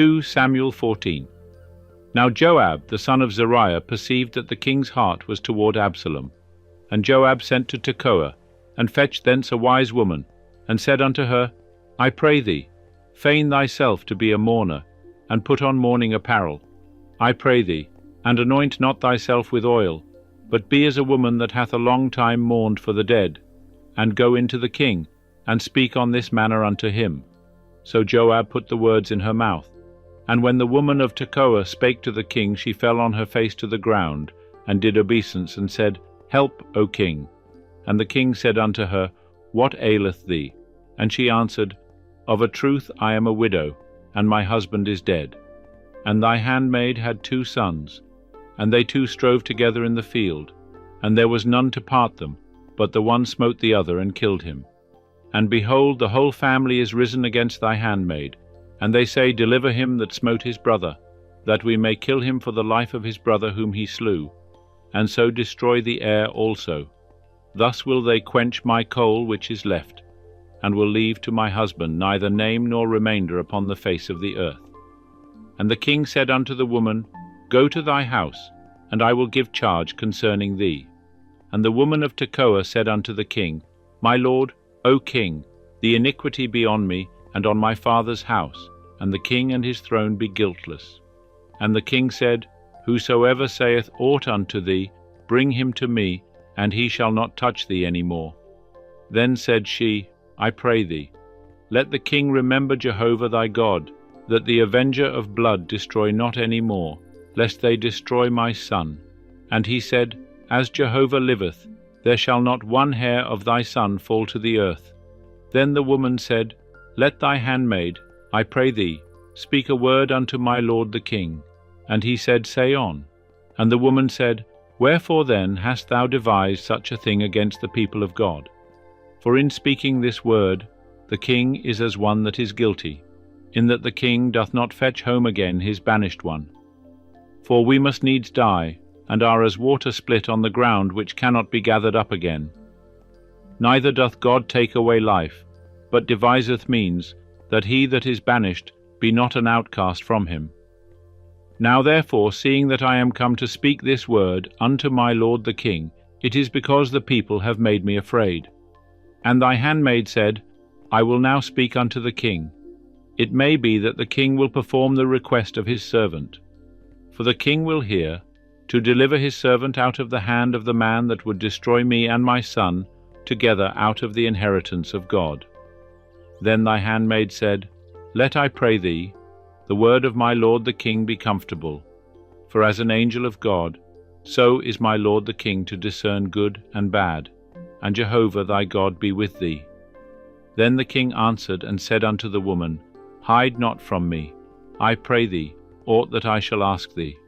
2 Samuel 14. Now Joab, the son of Zeruiah, perceived that the king's heart was toward Absalom. And Joab sent to Tekoa, and fetched thence a wise woman, and said unto her, I pray thee, feign thyself to be a mourner, and put on mourning apparel. I pray thee, and anoint not thyself with oil, but be as a woman that hath a long time mourned for the dead, and go into the king, and speak on this manner unto him. So Joab put the words in her mouth. And when the woman of Tekoa spake to the king, she fell on her face to the ground, and did obeisance, and said, Help, O king. And the king said unto her, What aileth thee? And she answered, Of a truth I am a widow, and my husband is dead. And thy handmaid had 2 sons, and they 2 strove together in the field, and there was none to part them, but the one smote the other, and killed him. And behold, the whole family is risen against thy handmaid, and they say, Deliver him that smote his brother, that we may kill him for the life of his brother whom he slew, and so destroy the heir also. Thus will they quench my coal which is left, and will leave to my husband neither name nor remainder upon the face of the earth. And the king said unto the woman, Go to thy house, and I will give charge concerning thee. And the woman of Tekoa said unto the king, My lord, O king, the iniquity be on me, and on my father's house, and the king and his throne be guiltless. And the king said, Whosoever saith aught unto thee, bring him to me, and he shall not touch thee any more. Then said she, I pray thee, let the king remember Jehovah thy God, that the avenger of blood destroy not any more, lest they destroy my son. And he said, As Jehovah liveth, there shall not one hair of thy son fall to the earth. Then the woman said, Let thy handmaid, I pray thee, speak a word unto my lord the king. And he said, Say on. And the woman said, Wherefore then hast thou devised such a thing against the people of God? For in speaking this word, the king is as one that is guilty, in that the king doth not fetch home again his banished one. For we must needs die, and are as water split on the ground which cannot be gathered up again. Neither doth God take away life, but deviseth means, that he that is banished be not an outcast from him. Now therefore, seeing that I am come to speak this word unto my lord the king, it is because the people have made me afraid. And thy handmaid said, I will now speak unto the king. It may be that the king will perform the request of his servant. For the king will hear, to deliver his servant out of the hand of the man that would destroy me and my son together out of the inheritance of God. Then thy handmaid said, Let, I pray thee, the word of my lord the king be comfortable. For as an angel of God, so is my lord the king to discern good and bad, and Jehovah thy God be with thee. Then the king answered and said unto the woman, Hide not from me, I pray thee, aught that I shall ask thee.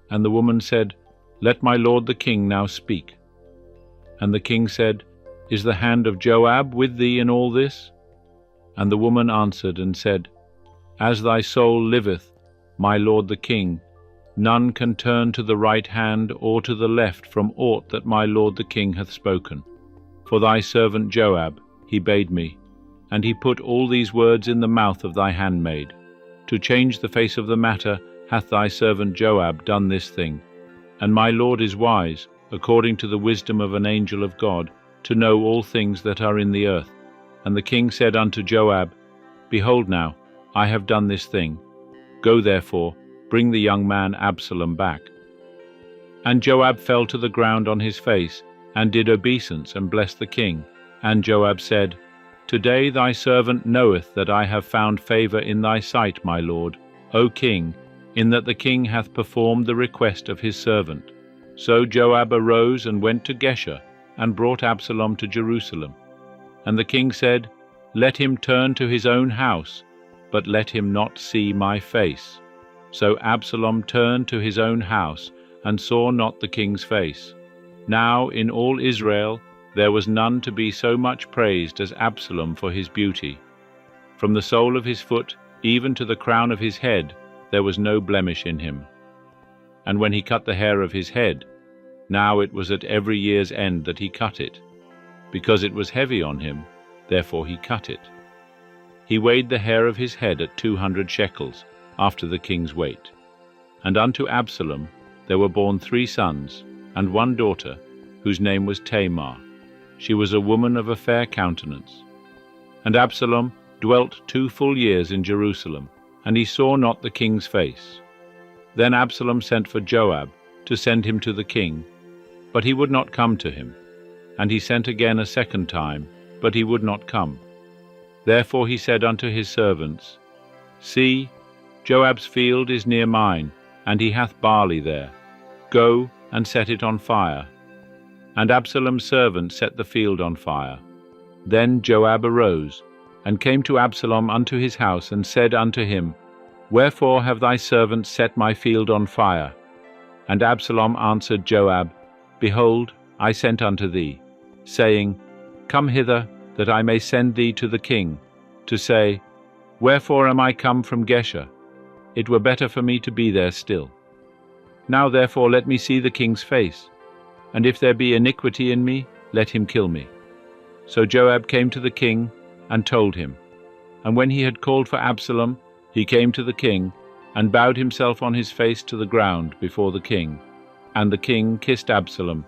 And the woman said, Let my lord the king now speak. And the king said, Is the hand of Joab with thee in all this? And the woman answered and said, As thy soul liveth, my lord the king, none can turn to the right hand or to the left from aught that my lord the king hath spoken. For thy servant Joab, he bade me, and he put all these words in the mouth of thy handmaid. To change the face of the matter hath thy servant Joab done this thing. And my lord is wise, according to the wisdom of an angel of God, to know all things that are in the earth. And the king said unto Joab, Behold now, I have done this thing. Go therefore, bring the young man Absalom back. And Joab fell to the ground on his face, and did obeisance, and blessed the king. And Joab said, Today thy servant knoweth that I have found favour in thy sight, my lord, O king, in that the king hath performed the request of his servant. So Joab arose and went to Geshur, and brought Absalom to Jerusalem. And the king said, Let him turn to his own house, but let him not see my face. So Absalom turned to his own house, and saw not the king's face. Now in all Israel there was none to be so much praised as Absalom for his beauty. From the sole of his foot even to the crown of his head there was no blemish in him. And when he cut the hair of his head, now it was at every year's end that he cut it. Because it was heavy on him, therefore he cut it. He weighed the hair of his head at 200 shekels, after the king's weight. And unto Absalom there were born 3 sons, and 1 daughter, whose name was Tamar. She was a woman of a fair countenance. And Absalom dwelt 2 full years in Jerusalem, and he saw not the king's face. Then Absalom sent for Joab to send him to the king, but he would not come to him. And he sent again a 2nd time, but he would not come. Therefore he said unto his servants, See, Joab's field is near mine, and he hath barley there. Go and set it on fire. And Absalom's servant set the field on fire. Then Joab arose, and came to Absalom unto his house, and said unto him, Wherefore have thy servants set my field on fire? And Absalom answered Joab, Behold, I sent unto thee, saying, Come hither, that I may send thee to the king, to say, Wherefore am I come from Geshur? It were better for me to be there still. Now therefore let me see the king's face, and if there be iniquity in me, let him kill me. So Joab came to the king, and told him. And when he had called for Absalom, he came to the king, and bowed himself on his face to the ground before the king. And the king kissed Absalom,